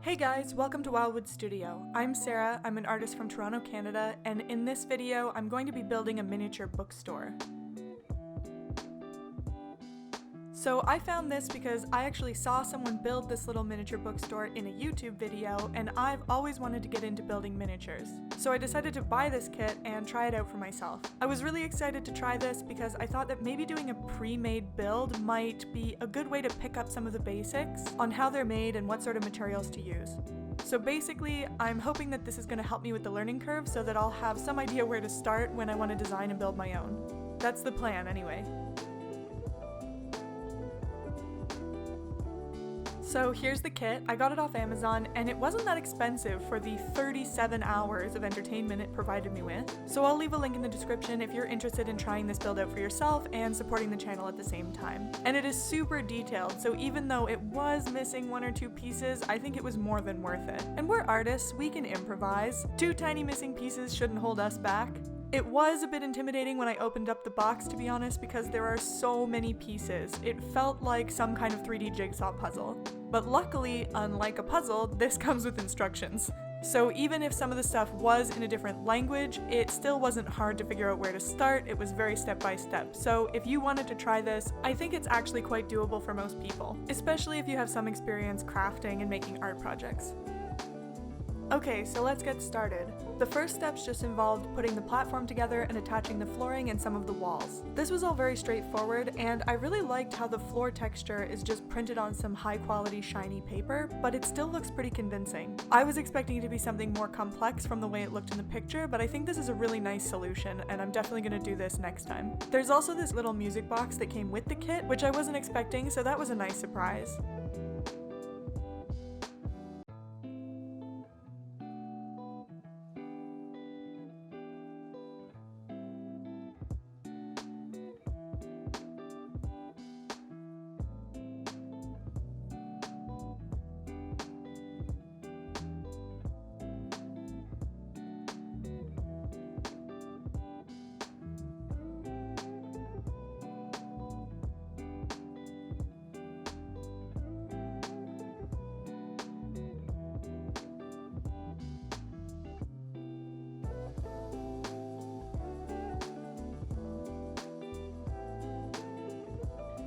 Hey guys, welcome to Wildwood Studio. I'm Sarah, I'm an artist from Toronto, Canada, and in this video I'm going to be building a miniature bookstore. So I found this because I actually saw someone build this little miniature bookstore in a YouTube video, and I've always wanted to get into building miniatures. So I decided to buy this kit and try it out for myself. I was really excited to try this because I thought that maybe doing a pre-made build might be a good way to pick up some of the basics on how they're made and what sort of materials to use. So basically, I'm hoping that this is going to help me with the learning curve so that I'll have some idea where to start when I want to design and build my own. That's the plan anyway. So here's the kit. I got it off Amazon and it wasn't that expensive for the 37 hours of entertainment it provided me with. So I'll leave a link in the description if you're interested in trying this build out for yourself and supporting the channel at the same time. And it is super detailed, so even though it was missing one or two pieces, I think it was more than worth it. And we're artists, we can improvise. 2 tiny missing pieces shouldn't hold us back. It was a bit intimidating when I opened up the box, to be honest, because there are so many pieces. It felt like some kind of 3D jigsaw puzzle. But luckily, unlike a puzzle, this comes with instructions. So even if some of the stuff was in a different language, it still wasn't hard to figure out where to start. It was very step by step. So if you wanted to try this, I think it's actually quite doable for most people, especially if you have some experience crafting and making art projects. Okay, so let's get started. The first steps just involved putting the platform together and attaching the flooring and some of the walls. This was all very straightforward, and I really liked how the floor texture is just printed on some high quality shiny paper, but it still looks pretty convincing. I was expecting it to be something more complex from the way it looked in the picture, but I think this is a really nice solution, and I'm definitely going to do this next time. There's also this little music box that came with the kit, which I wasn't expecting, so that was a nice surprise.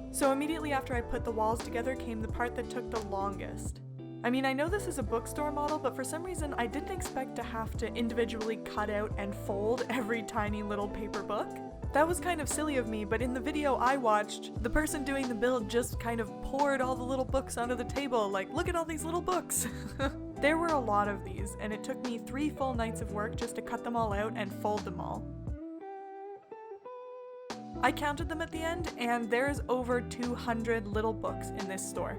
So immediately after I put the walls together came the part that took the longest. I mean, I know this is a bookstore model, but for some reason I didn't expect to have to individually cut out and fold every tiny little paper book. That was kind of silly of me, but in the video I watched, the person doing the build just kind of poured all the little books onto the table, like, look at all these little books! There were a lot of these, and it took me 3 full nights of work just to cut them all out and fold them all. I counted them at the end, and there's over 200 little books in this store.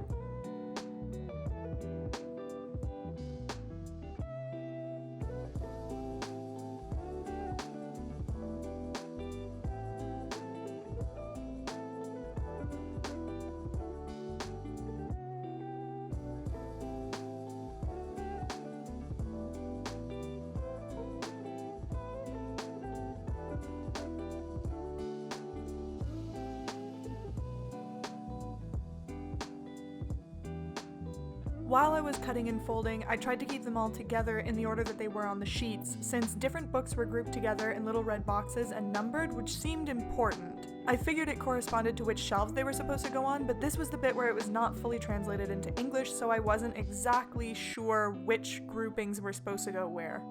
While I was cutting and folding, I tried to keep them all together in the order that they were on the sheets, since different books were grouped together in little red boxes and numbered, which seemed important. I figured it corresponded to which shelves they were supposed to go on, but this was the bit where it was not fully translated into English, so I wasn't exactly sure which groupings were supposed to go where.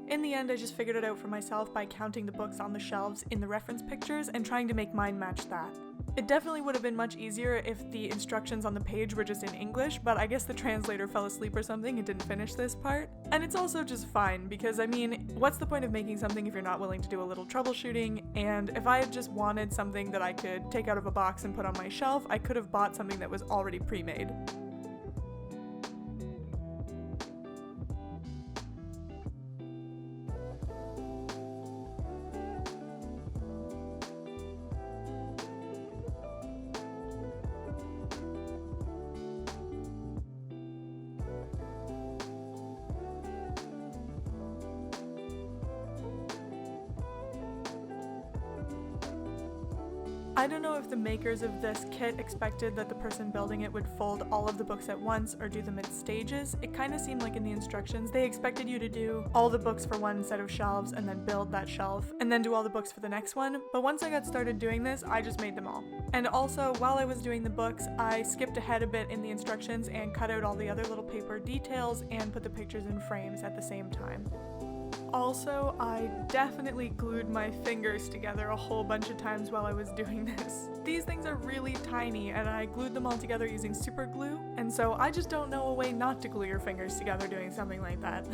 In the end, I just figured it out for myself by counting the books on the shelves in the reference pictures and trying to make mine match that. It definitely would have been much easier if the instructions on the page were just in English, but I guess the translator fell asleep or something and didn't finish this part. And it's also just fine, because I mean, what's the point of making something if you're not willing to do a little troubleshooting? And if I had just wanted something that I could take out of a box and put on my shelf, I could have bought something that was already pre-made. I don't know if the makers of this kit expected that the person building it would fold all of the books at once or do them in stages. It kind of seemed like in the instructions they expected you to do all the books for one set of shelves and then build that shelf and then do all the books for the next one, but once I got started doing this, I just made them all. And also, while I was doing the books, I skipped ahead a bit in the instructions and cut out all the other little paper details and put the pictures in frames at the same time. Also, I definitely glued my fingers together a whole bunch of times while I was doing this. These things are really tiny and I glued them all together using super glue, and so I just don't know a way not to glue your fingers together doing something like that.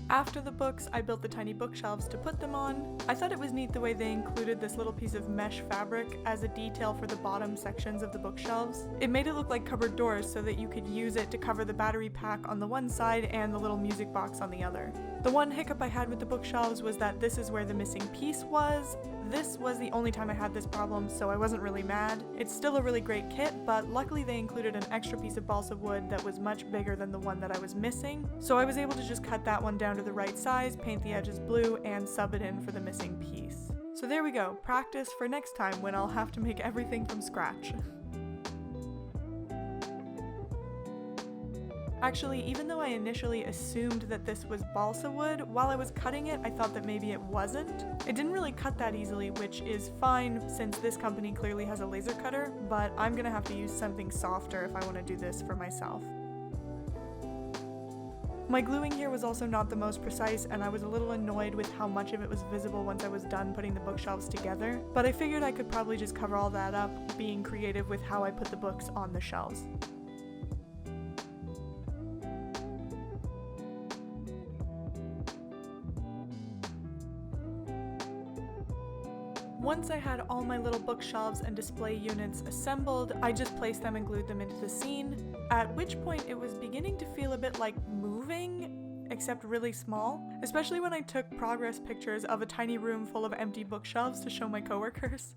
After the books, I built the tiny bookshelves to put them on. I thought it was neat the way they included this little piece of mesh fabric as a detail for the bottom sections of the bookshelves. It made it look like cupboard doors so that you could use it to cover the battery pack on the one side and the little music box on the other. The one hiccup I had with the bookshelves was that this is where the missing piece was. This was the only time I had this problem, so I wasn't really mad. It's still a really great kit, but luckily they included an extra piece of balsa wood that was much bigger than the one that I was missing, so I was able to just cut that one down to the right size, paint the edges blue, and sub it in for the missing piece. So there we go, practice for next time when I'll have to make everything from scratch. Actually, even though I initially assumed that this was balsa wood, while I was cutting it, I thought that maybe it wasn't. It didn't really cut that easily, which is fine since this company clearly has a laser cutter, but I'm gonna have to use something softer if I want to do this for myself. My gluing here was also not the most precise, and I was a little annoyed with how much of it was visible once I was done putting the bookshelves together, but I figured I could probably just cover all that up, being creative with how I put the books on the shelves. Once I had all my little bookshelves and display units assembled, I just placed them and glued them into the scene, at which point it was beginning to feel a bit like moving, except really small, especially when I took progress pictures of a tiny room full of empty bookshelves to show my coworkers.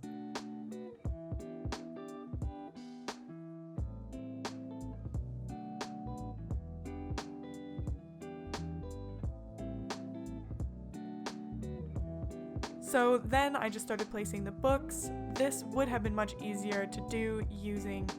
So then I just started placing the books. This would have been much easier to do using,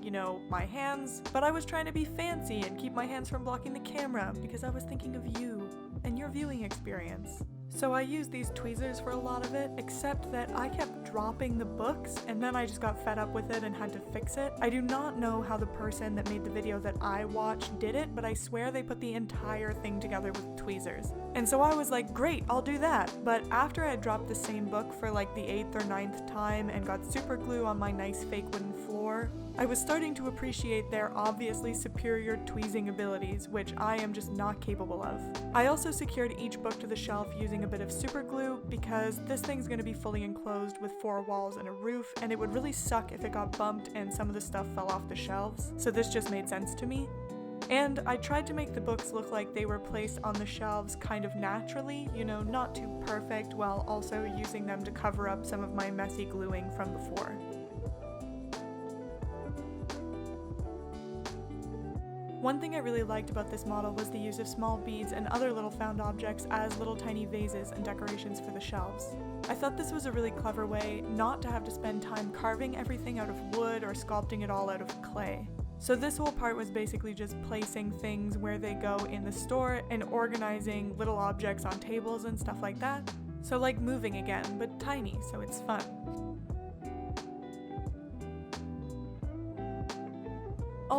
my hands, but I was trying to be fancy and keep my hands from blocking the camera because I was thinking of you and your viewing experience. So I used these tweezers for a lot of it, except that I kept dropping the books and then I just got fed up with it and had to fix it. I do not know how the person that made the video that I watched did it, but I swear they put the entire thing together with tweezers. And so I was like, great, I'll do that. But after I had dropped the same book for like the 8th or 9th time and got super glue on my nice fake wooden floor, I was starting to appreciate their obviously superior tweezing abilities, which I am just not capable of. I also secured each book to the shelf using a bit of super glue because this thing's going to be fully enclosed with 4 walls and a roof, and it would really suck if it got bumped and some of the stuff fell off the shelves, so this just made sense to me. And I tried to make the books look like they were placed on the shelves kind of naturally, not too perfect, while also using them to cover up some of my messy gluing from before. One thing I really liked about this model was the use of small beads and other little found objects as little tiny vases and decorations for the shelves. I thought this was a really clever way not to have to spend time carving everything out of wood or sculpting it all out of clay. So this whole part was basically just placing things where they go in the store and organizing little objects on tables and stuff like that. So like moving again, but tiny, so it's fun.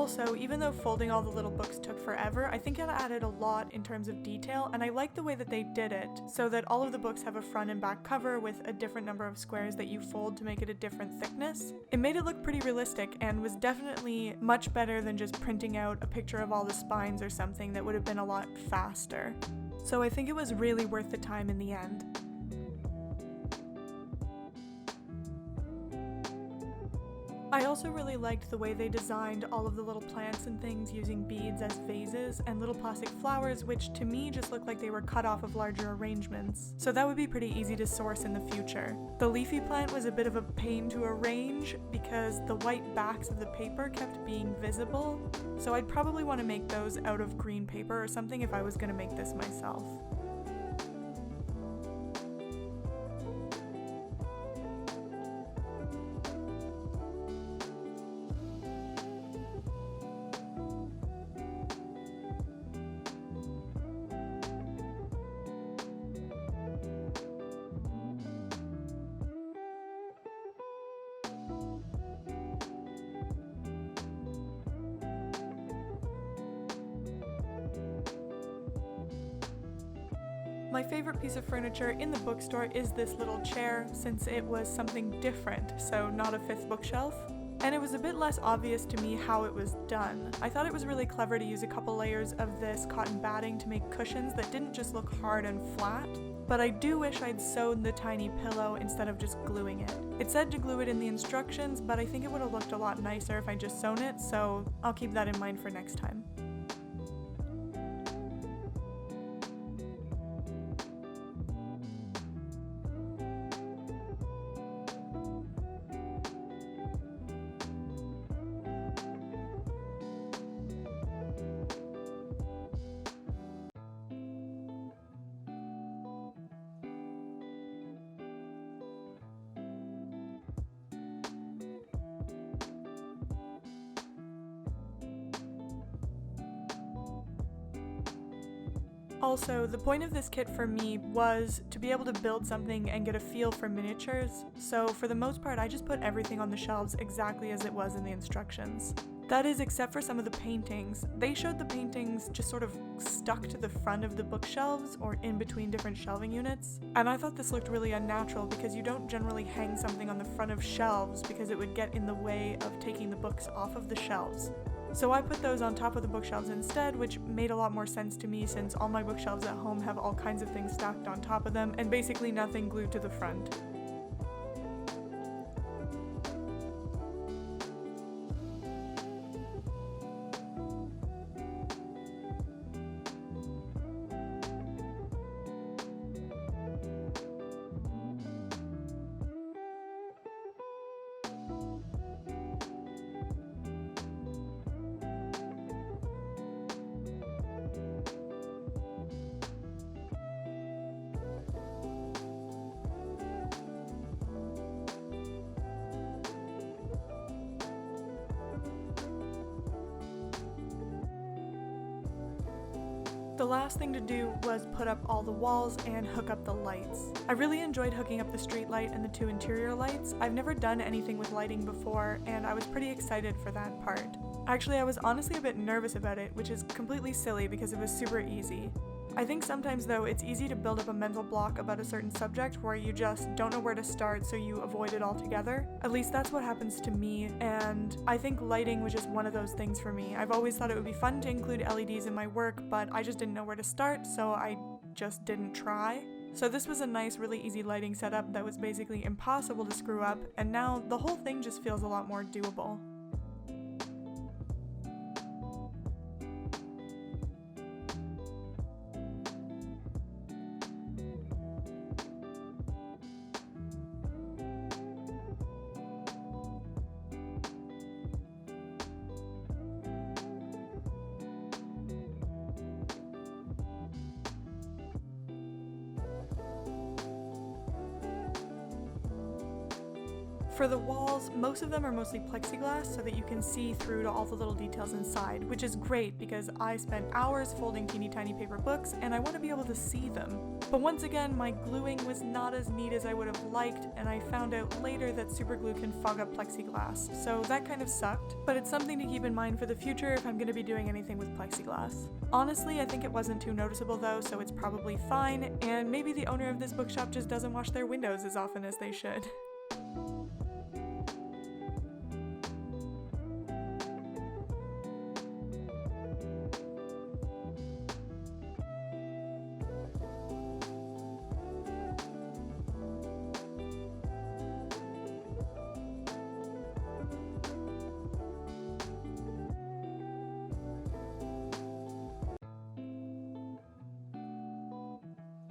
Also, even though folding all the little books took forever, I think it added a lot in terms of detail, and I like the way that they did it, so that all of the books have a front and back cover with a different number of squares that you fold to make it a different thickness. It made it look pretty realistic and was definitely much better than just printing out a picture of all the spines or something that would have been a lot faster. So I think it was really worth the time in the end. I also really liked the way they designed all of the little plants and things using beads as vases and little plastic flowers, which to me just looked like they were cut off of larger arrangements. So that would be pretty easy to source in the future. The leafy plant was a bit of a pain to arrange because the white backs of the paper kept being visible, so I'd probably want to make those out of green paper or something if I was going to make this myself. My favorite piece of furniture in the bookstore is this little chair, since it was something different, so not a fifth bookshelf. And it was a bit less obvious to me how it was done. I thought it was really clever to use a couple layers of this cotton batting to make cushions that didn't just look hard and flat, but I do wish I'd sewn the tiny pillow instead of just gluing it. It said to glue it in the instructions, but I think it would have looked a lot nicer if I just sewn it, so I'll keep that in mind for next time. Also, the point of this kit for me was to be able to build something and get a feel for miniatures, so for the most part I just put everything on the shelves exactly as it was in the instructions. That is, except for some of the paintings. They showed the paintings just sort of stuck to the front of the bookshelves or in between different shelving units, and I thought this looked really unnatural because you don't generally hang something on the front of shelves because it would get in the way of taking the books off of the shelves. So I put those on top of the bookshelves instead, which made a lot more sense to me since all my bookshelves at home have all kinds of things stacked on top of them and basically nothing glued to the front. The last thing to do was put up all the walls and hook up the lights. I really enjoyed hooking up the street light and the two interior lights. I've never done anything with lighting before, and I was pretty excited for that part. Actually, I was honestly a bit nervous about it, which is completely silly because it was super easy. I think sometimes though it's easy to build up a mental block about a certain subject where you just don't know where to start, so you avoid it altogether. At least that's what happens to me, and I think lighting was just one of those things for me. I've always thought it would be fun to include LEDs in my work, but I just didn't know where to start, so I just didn't try. So this was a nice, really easy lighting setup that was basically impossible to screw up, and now the whole thing just feels a lot more doable. For the walls, most of them are mostly plexiglass so that you can see through to all the little details inside, which is great because I spent hours folding teeny tiny paper books and I want to be able to see them. But once again, my gluing was not as neat as I would have liked, and I found out later that super glue can fog up plexiglass, so that kind of sucked, but it's something to keep in mind for the future if I'm going to be doing anything with plexiglass. Honestly, I think it wasn't too noticeable though, so it's probably fine, and maybe the owner of this bookshop just doesn't wash their windows as often as they should.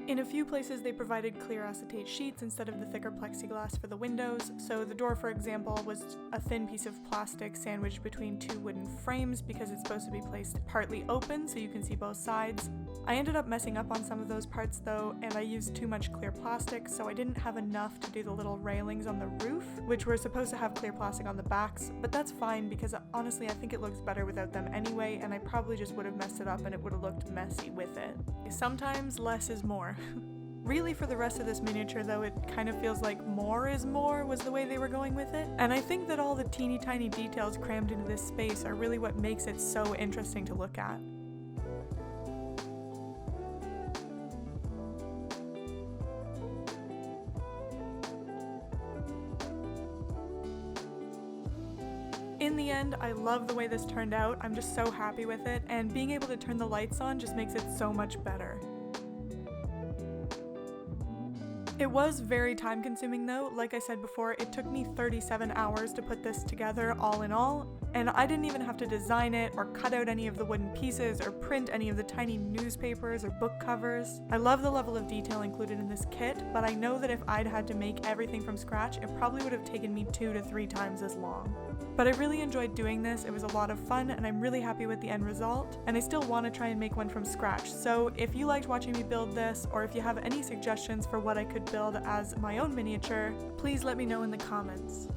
In a few places they provided clear acetate sheets instead of the thicker plexiglass for the windows, so the door, for example, was a thin piece of plastic sandwiched between two wooden frames because it's supposed to be placed partly open so you can see both sides. I ended up messing up on some of those parts though, and I used too much clear plastic, so I didn't have enough to do the little railings on the roof, which were supposed to have clear plastic on the backs, but that's fine because honestly I think it looks better without them anyway, and I probably just would have messed it up and it would have looked messy with it. Sometimes less is more. Really, for the rest of this miniature though, it kind of feels like more is more was the way they were going with it, and I think that all the teeny tiny details crammed into this space are really what makes it so interesting to look at. In the end, I love the way this turned out. I'm just so happy with it, and being able to turn the lights on just makes it so much better. It was very time consuming though. Like I said before, it took me 37 hours to put this together all in all, and I didn't even have to design it or cut out any of the wooden pieces or print any of the tiny newspapers or book covers. I love the level of detail included in this kit, but I know that if I'd had to make everything from scratch, it probably would have taken me 2 to 3 times as long. But I really enjoyed doing this. It was a lot of fun, and I'm really happy with the end result, and I still want to try and make one from scratch. So if you liked watching me build this, or if you have any suggestions for what I could build as my own miniature, please let me know in the comments.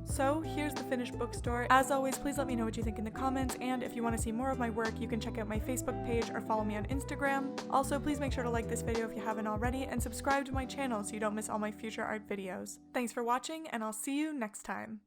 So here's the finished bookstore. As always, please let me know what you think in the comments, and if you want to see more of my work, you can check out my Facebook page or follow me on Instagram. Also, please make sure to like this video if you haven't already, and subscribe to my channel so you don't miss all my future art videos. Thanks for watching, and I'll see you next time.